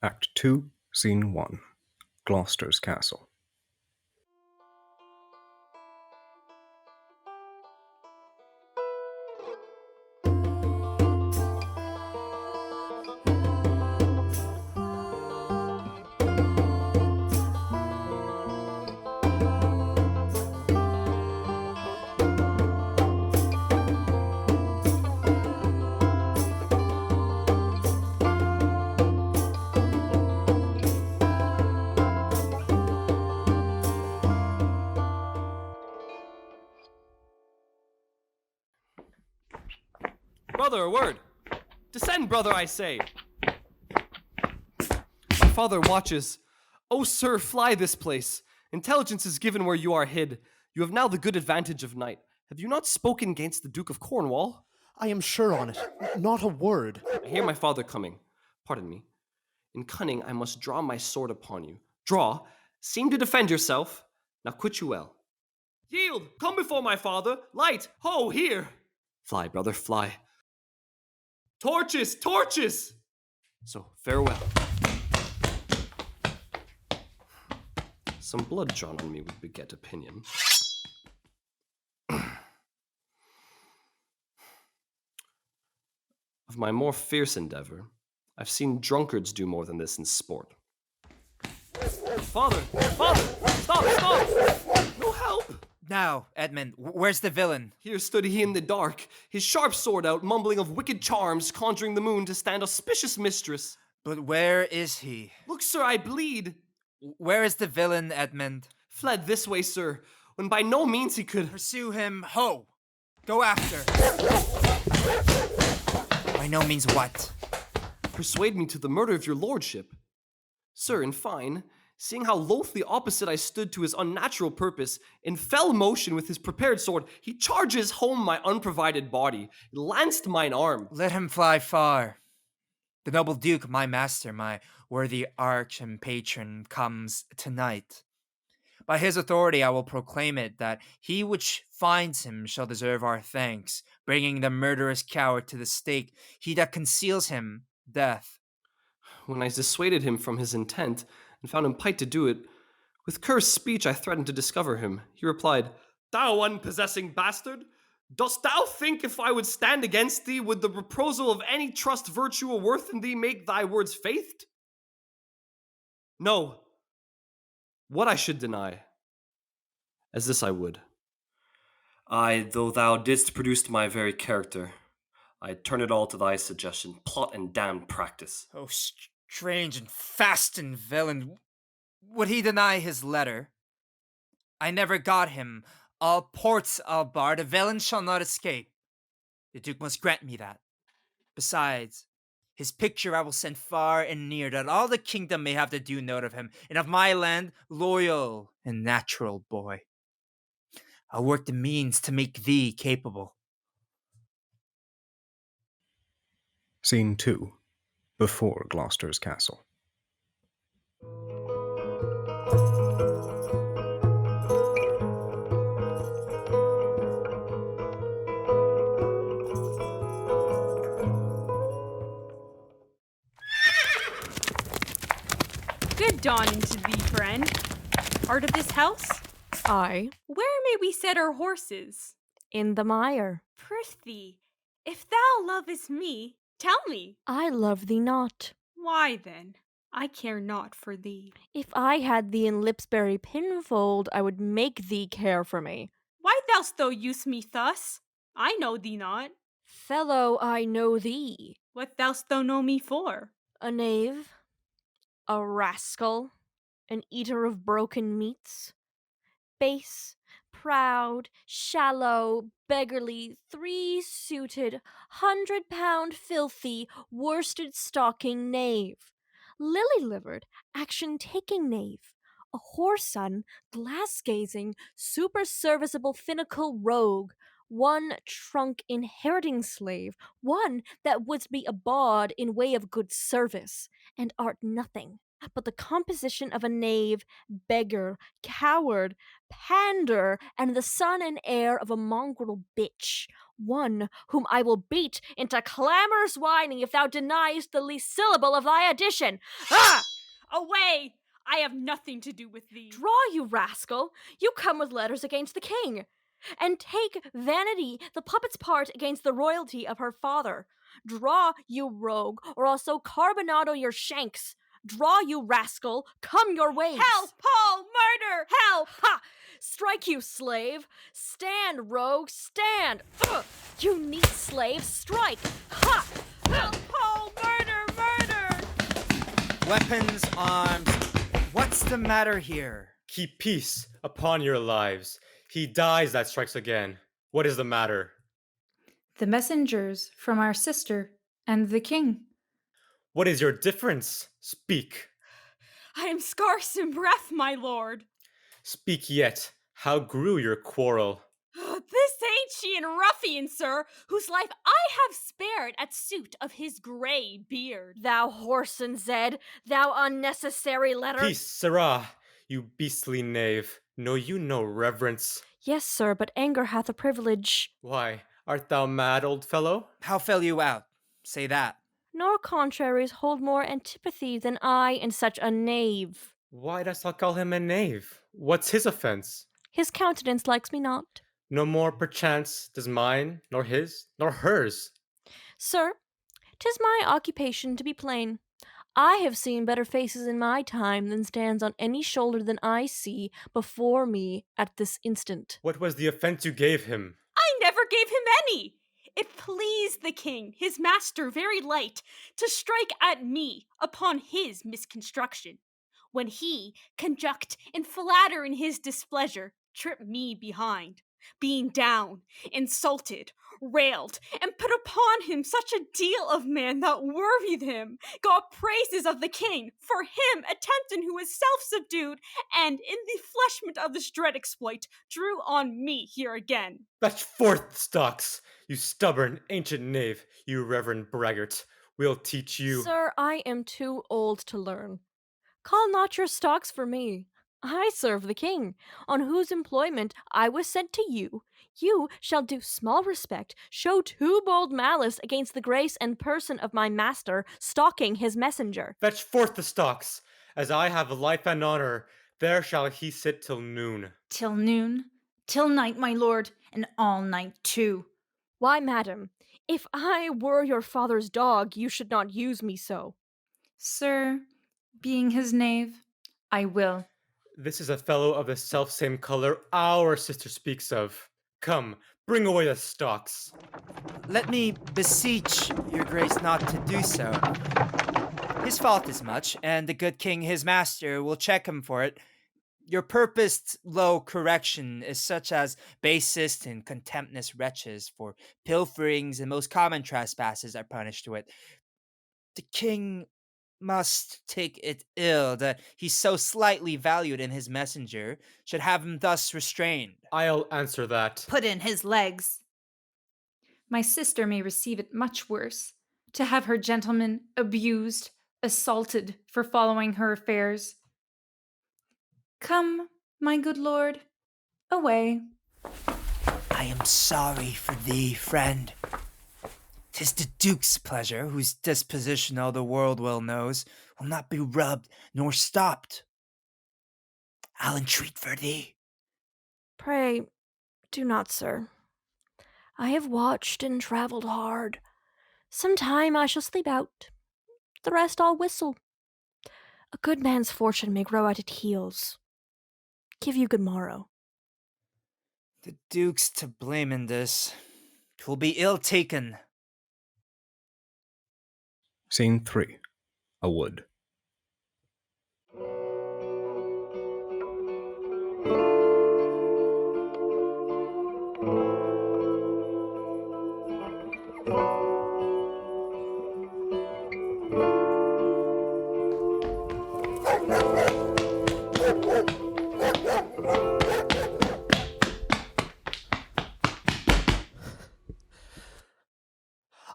Act 2, Scene 1, Gloucester's Castle. Brother, a word! Descend, brother, I say! My father watches. Oh, sir, fly this place. Intelligence is given where you are hid. You have now the good advantage of night. Have you not spoken against the Duke of Cornwall? I am sure on it. Not a word. I hear my father coming. Pardon me. In cunning, I must draw my sword upon you. Draw. Seem to defend yourself. Now quit you well. Yield! Come before my father! Light! Ho, here! Fly, brother, fly. Torches! Torches! So, farewell. Some blood drawn on me would beget opinion. Of my more fierce endeavor, I've seen drunkards do more than this in sport. Father! Father! Stop! Stop! No help! Now, Edmund, where's the villain? Here stood he in the dark, his sharp sword out, mumbling of wicked charms, conjuring the moon to stand auspicious mistress. But where is he? Look, sir, I bleed. Where is the villain, Edmund? Fled this way, sir, when by no means he could. Pursue him, ho! Go after! By no means what? Persuade me to the murder of your lordship. Sir, in fine, seeing how loathly opposite I stood to his unnatural purpose, in fell motion with his prepared sword, he charges home my unprovided body, lanced mine arm. Let him fly far. The noble duke, my master, my worthy arch and patron, comes tonight. By his authority I will proclaim it, that he which finds him shall deserve our thanks, bringing the murderous coward to the stake, he that conceals him, death. When I dissuaded him from his intent, and found him pight to do it, with cursed speech I threatened to discover him. He replied, Thou unpossessing bastard, dost thou think if I would stand against thee, would the reposal of any trust, virtue, or worth in thee make thy words faithed? No. What I should deny, as this I would. Aye, though thou didst produce my very character, I'd turn it all to thy suggestion, plot and damned practice. Oh, strange and fastened villain, would he deny his letter? I never got him. All ports I'll bar, the villain shall not escape. The Duke must grant me that. Besides, his picture I will send far and near, that all the kingdom may have the due note of him, and of my land, loyal and natural boy. I'll work the means to make thee capable. Scene 2, Before Gloucester's Castle. Good dawning to thee, friend. Art of this house? Aye, Where may we set our horses? in the mire. Prithee, if thou lovest me, tell me. I love thee not. Why then? I care not for thee. If I had thee in Lipsbury pinfold, I would make thee care for me. Why dost thou use me thus? I know thee not. Fellow, I know thee. What dost thou know me for? A knave, a rascal, an eater of broken meats, base, proud, shallow, beggarly, three-suited, 100-pound filthy, worsted-stocking knave, lily-livered, action-taking knave, a whoreson, glass-gazing, super-serviceable finical rogue, one trunk inheriting slave, one that wouldst be a bawd in way of good service, and art nothing. but the composition of a knave, beggar, coward, pander, and the son and heir of a mongrel bitch. One whom I will beat into clamorous whining if thou deniest the least syllable of thy addition. Ah! Away! I have nothing to do with thee. Draw, you rascal! You come with letters against the king. And take Vanity, the puppet's part against the royalty of her father. Draw, you rogue, or I'll so carbonado your shanks. Draw, you rascal, come your ways. Help! Paul! Murder! Help! Ha! Strike, you slave! Stand, rogue, stand! Ugh! You neat slave, strike! Ha! Help! Paul! Murder! Murder! Weapons, arms. What's the matter here? Keep peace upon your lives. He dies that strikes again. What is the matter? The messengers from our sister and the king. What is your difference? Speak. I am scarce in breath, my lord. Speak yet. How grew your quarrel? This ancient ruffian, sir, whose life I have spared at suit of his grey beard. Thou whoreson Zed, thou unnecessary letter. Peace, sirrah, you beastly knave. Know you no reverence? Yes, sir, but anger hath a privilege. Why, art thou mad, old fellow? How fell you out? Say that. Nor contraries hold more antipathy than I in such a knave. Why dost thou call him a knave? What's his offense? His countenance likes me not. No more, perchance, does mine, nor his, nor hers. Sir, 'tis my occupation to be plain. I have seen better faces in my time than stands on any shoulder than I see before me at this instant. What was the offense you gave him? I never gave him any. It pleased the king, his master very light, to strike at me upon his misconstruction, when he, conjunct and flatter in his displeasure, trip me behind, being down, insulted, railed, and put upon him such a deal of man that worried him, got praises of the king, for him, a tempton who was self-subdued, and in the fleshment of this dread exploit, drew on me here again. Fetch forth, stocks, you stubborn ancient knave, you reverend braggart. We'll teach you. Sir, I am too old to learn. Call not your stocks for me. I serve the king, on whose employment I was sent to you. You shall do small respect, show too bold malice against the grace and person of my master, stalking his messenger. Fetch forth the stocks. As I have life and honor, there shall he sit till noon. Till noon, till night, my lord, and all night too. Why, madam, if I were your father's dog, you should not use me so. Sir, being his knave, I will. This is a fellow of the selfsame color our sister speaks of. Come, bring away the stocks. Let me beseech your grace not to do so. His fault is much, and the good king his master will check him for it. Your purposed low correction is such as basest and contemptuous wretches for pilferings and most common trespasses are punished to it. The king must take it ill that he so slightly valued in his messenger should have him thus restrained. I'll answer that. Put in his legs. My sister may receive it much worse, to have her gentleman abused, assaulted for following her affairs. Come, my good lord, away. I am sorry for thee, friend. 'Tis the Duke's pleasure, whose disposition all the world well knows, will not be rubbed nor stopped. I'll entreat for thee. Pray, do not, sir. I have watched and travelled hard. Some time I shall sleep out. The rest I'll whistle. A good man's fortune may grow at its heels. Give you good morrow. The Duke's to blame in this. 'Twill be ill taken. Scene 3. A wood.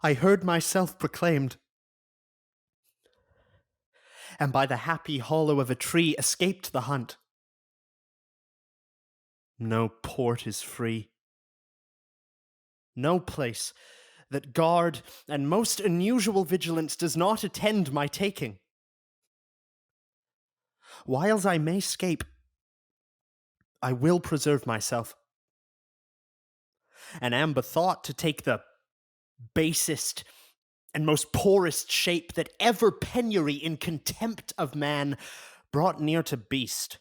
I heard myself proclaimed. and by the happy hollow of a tree escaped the hunt. No port is free. No place that guard and most unusual vigilance does not attend my taking. Whiles I may scape, I will preserve myself, and am bethought to take the basest and most poorest shape that ever penury in contempt of man brought near to beast.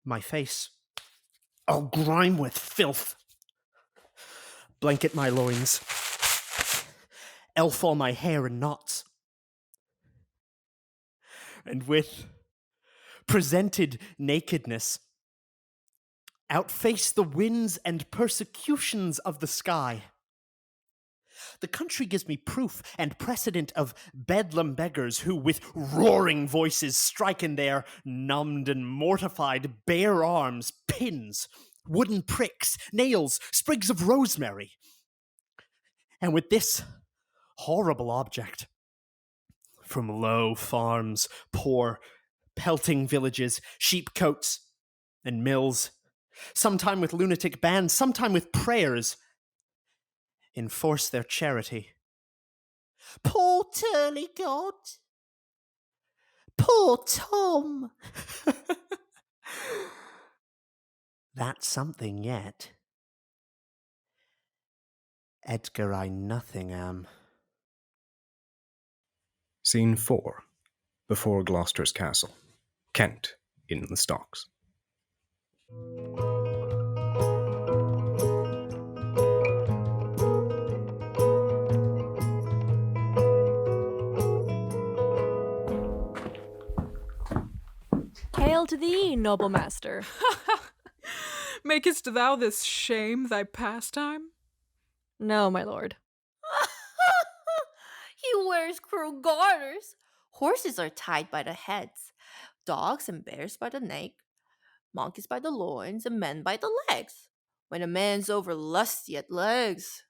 My face I'll grime with filth, blanket my loins, elf all my hair in knots, and with presented nakedness outface the winds and persecutions of the sky. The country gives me proof and precedent of bedlam beggars who, with roaring voices, strike in their numbed and mortified bare arms pins, wooden pricks, nails, sprigs of rosemary. And with this horrible object, from low farms, poor pelting villages, sheepcotes, and mills, sometime with lunatic bands, sometime with prayers, enforce their charity. Poor Turlygod! Poor Tom! That's something yet. Edgar, I nothing am. Scene 4. Before Gloucester's castle. Kent in the stocks. Hail to thee, noble master. Makest thou this shame thy pastime? No, my lord. He wears cruel garters. Horses are tied by the heads, dogs and bears by the neck, monkeys by the loins, and men by the legs. When a man's over lusty at legs,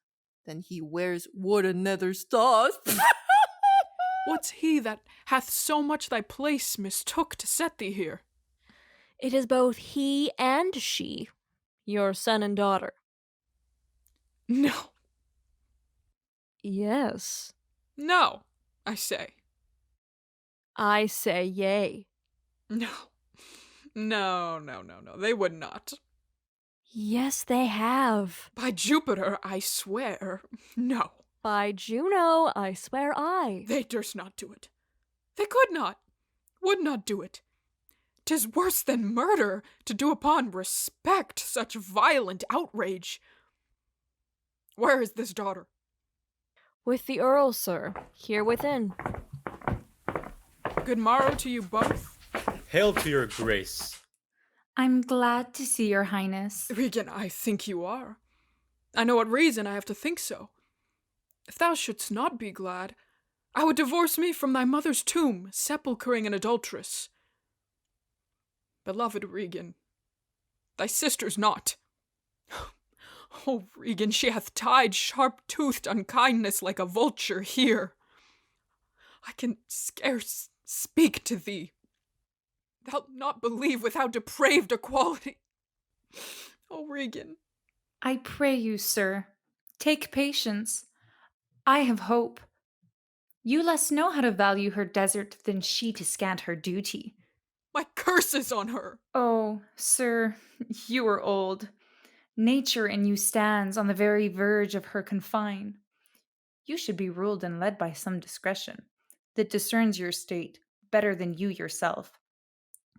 then he wears wood and nether stars. What's he that hath so much thy place mistook to set thee here? It is both he and she, your son and daughter. No, Yes. no, I say. I say yea. No, no, they would not. Yes, they have. By Jupiter, I swear, no. By Juno, I swear I. They durst not do it. They could not, would not do it. 'Tis worse than murder to do upon respect such violent outrage. Where is this daughter? With the earl, sir, here within. Good morrow to you both. Hail to your grace. I'm glad to see your highness. Regan, I think you are. I know what reason I have to think so. If thou shouldst not be glad, I would divorce me from thy mother's tomb, sepulchring an adulteress. Beloved Regan, thy sister's not. Oh, Regan, she hath tied sharp-toothed unkindness like a vulture here. I can scarce speak to thee. Thou'lt not believe without depraved equality. Oh, Regan. I pray you, sir, take patience. I have hope. You less know how to value her desert than she to scant her duty. My curses on her! Oh, sir, you are old. Nature in you stands on the very verge of her confine. You should be ruled and led by some discretion that discerns your state better than you yourself.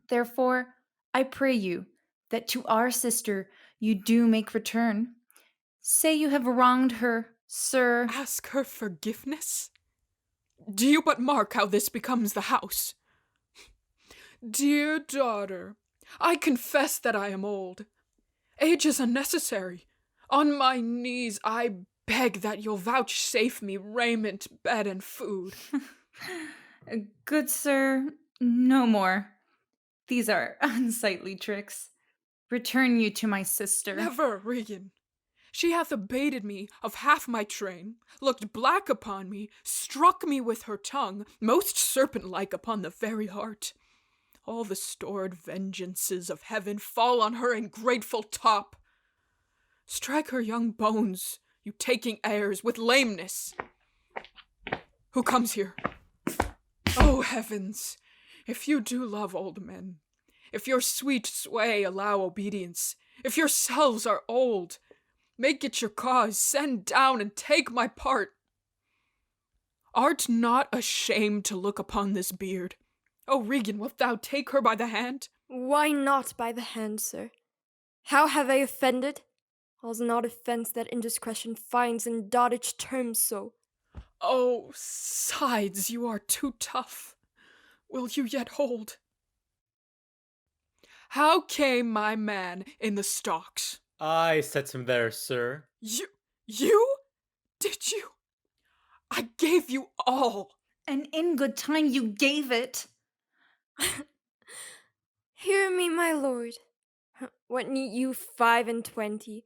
Therefore, I pray you that to our sister you do make return. Say you have wronged her, sir. Ask her forgiveness? Do you but mark how this becomes the house? Dear daughter, I confess that I am old. Age is unnecessary. On my knees I beg that you'll vouchsafe me raiment, bed, and food. Good sir, no more. These are unsightly tricks. Return you to my sister. Never, Regan. She hath abated me of half my train, looked black upon me, struck me with her tongue, most serpent-like upon the very heart. All the stored vengeances of heaven fall on her in grateful top. Strike her young bones, you taking airs, with lameness. Who comes here? Oh, heavens, if you do love old men, if your sweet sway allow obedience, if yourselves are old, make it your cause, send down and take my part. Art not ashamed to look upon this beard? O Regan, wilt thou take her by the hand? Why not by the hand, sir? How have I offended? All's not offense that indiscretion finds in dotage terms so. Oh, sides, you are too tough. Will you yet hold? How came my man in the stocks? I set him there, sir. You? Did you? I gave you all. And in good time you gave it. Hear me, my lord. What need you 25,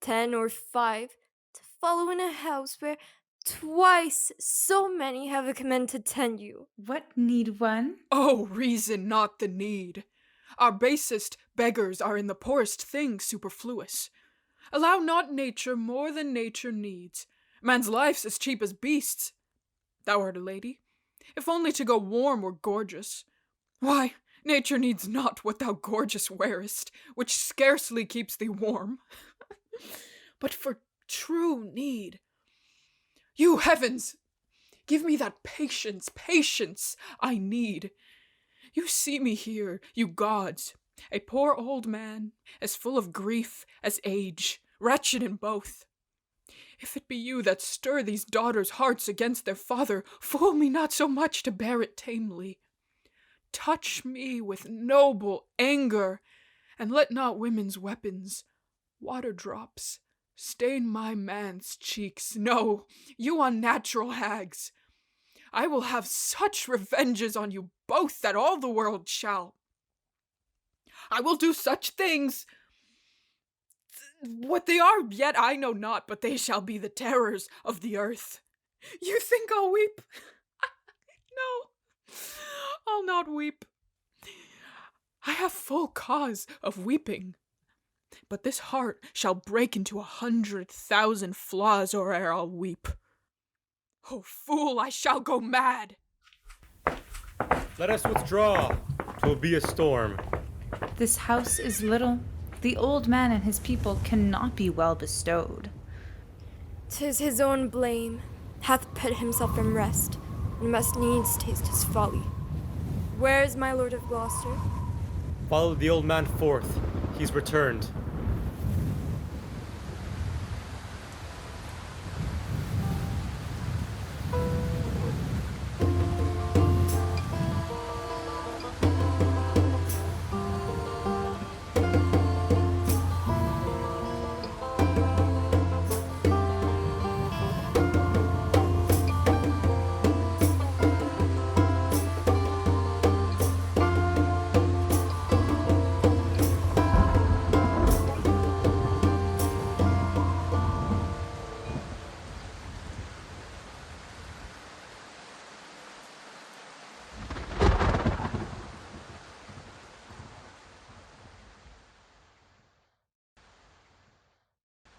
10 or 5, to follow in a house where twice so many have a command to tend you? What need one? Oh, reason not the need. Our basest beggars are in the poorest things superfluous. Allow not nature more than nature needs. Man's life's as cheap as beasts. Thou art a lady, if only to go warm or gorgeous. Why, nature needs not what thou gorgeous wearest, which scarcely keeps thee warm. But for true need, you heavens, give me that patience I need. You see me here, you gods, a poor old man, as full of grief as age, wretched in both. If it be you that stir these daughters' hearts against their father, fool me not so much to bear it tamely. Touch me with noble anger, and let not women's weapons, water drops, stain my man's cheeks. No, you unnatural hags, I will have such revenges on you both that all the world shall. I will do such things. What they are yet I know not, but they shall be the terrors of the earth. You think I'll weep? No, I'll not weep. I have full cause of weeping. But this heart shall break into 100,000 flaws, or ere I'll weep. Oh, fool, I shall go mad. Let us withdraw. 'Twill be a storm. This house is little. The old man and his people cannot be well bestowed. 'Tis his own blame, hath put himself from rest, and must needs taste his folly. Where is my lord of Gloucester? Follow the old man forth. He's returned.